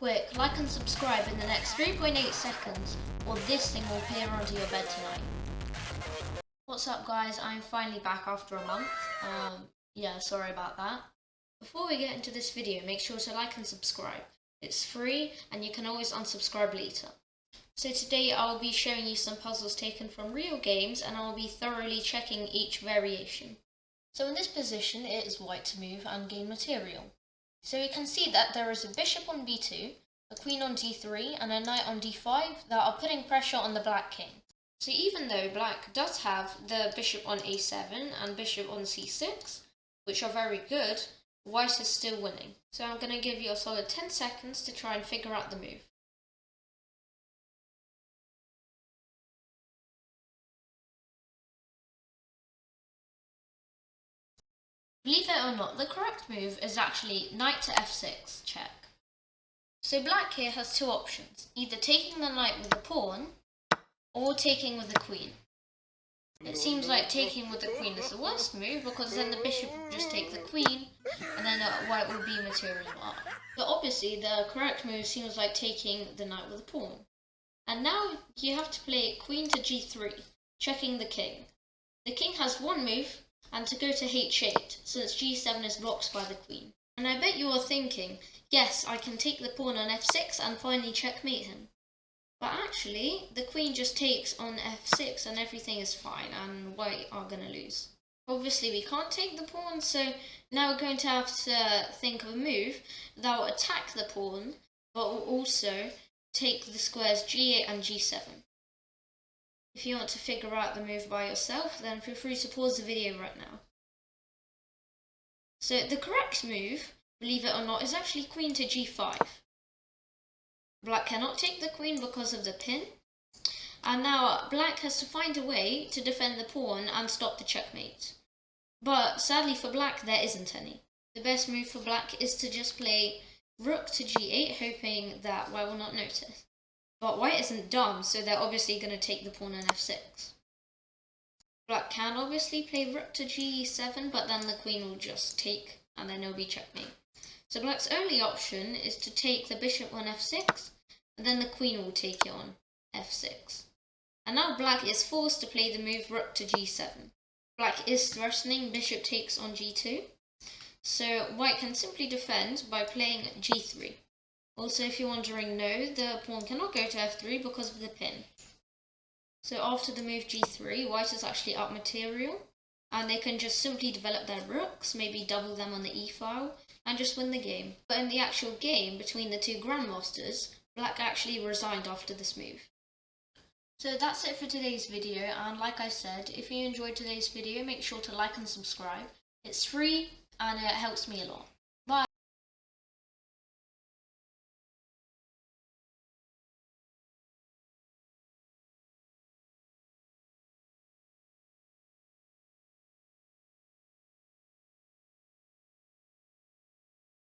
quick, like and subscribe in the next 3.8 seconds or this thing will appear onto your bed tonight. What's up guys, I'm finally back after a month. Yeah, sorry about that. Before we get into this video, make sure to like and subscribe. It's free and you can always unsubscribe later. So today I'll be showing you some puzzles taken from real games and I'll be thoroughly checking each variation. So in this position it is white to move and gain material. So you can see that there is a bishop on b2, a queen on d3 and a knight on d5 that are putting pressure on the black king. So even though black does have the bishop on a7 and bishop on c6, which are very good, white is still winning. So I'm going to give you a solid 10 seconds to try and figure out the move. Believe it or not, the correct move is actually knight to f6 check. So black here has two options, either taking the knight with the pawn or taking with the queen. It seems like taking with the queen is the worst move because then the bishop will just take the queen and then white will be material up. But obviously the correct move seems like taking the knight with the pawn. And now you have to play queen to g3, checking the king. The king has one move and to go to h8 since g7 is blocked by the queen. And I bet you are thinking, yes, I can take the pawn on f6 and finally checkmate him. But actually, the queen just takes on f6 and everything is fine and white are going to lose. Obviously we can't take the pawn, so now we're going to have to think of a move that will attack the pawn but will also take the squares g8 and g7. If you want to figure out the move by yourself, then feel free to pause the video right now. So the correct move, believe it or not, is actually queen to g5. Black cannot take the queen because of the pin, and now black has to find a way to defend the pawn and stop the checkmate. But sadly for black, there isn't any. The best move for black is to just play rook to g8, hoping that white will not notice. But white isn't dumb, so they're obviously going to take the pawn on f6. Black can obviously play rook to g7, but then the queen will just take, and then it'll be checkmate. So black's only option is to take the bishop on f6, and then the queen will take it on f6. And now black is forced to play the move rook to g7. Black is threatening bishop takes on g2, so white can simply defend by playing g3. Also, if you're wondering, no, the pawn cannot go to f3 because of the pin. So after the move g3, white is actually up material, and they can just simply develop their rooks, maybe double them on the e-file, and just win the game. But in the actual game between the two grandmasters, black actually resigned after this move. So that's it for today's video, and like I said, if you enjoyed today's video, make sure to like and subscribe. It's free and it helps me a lot.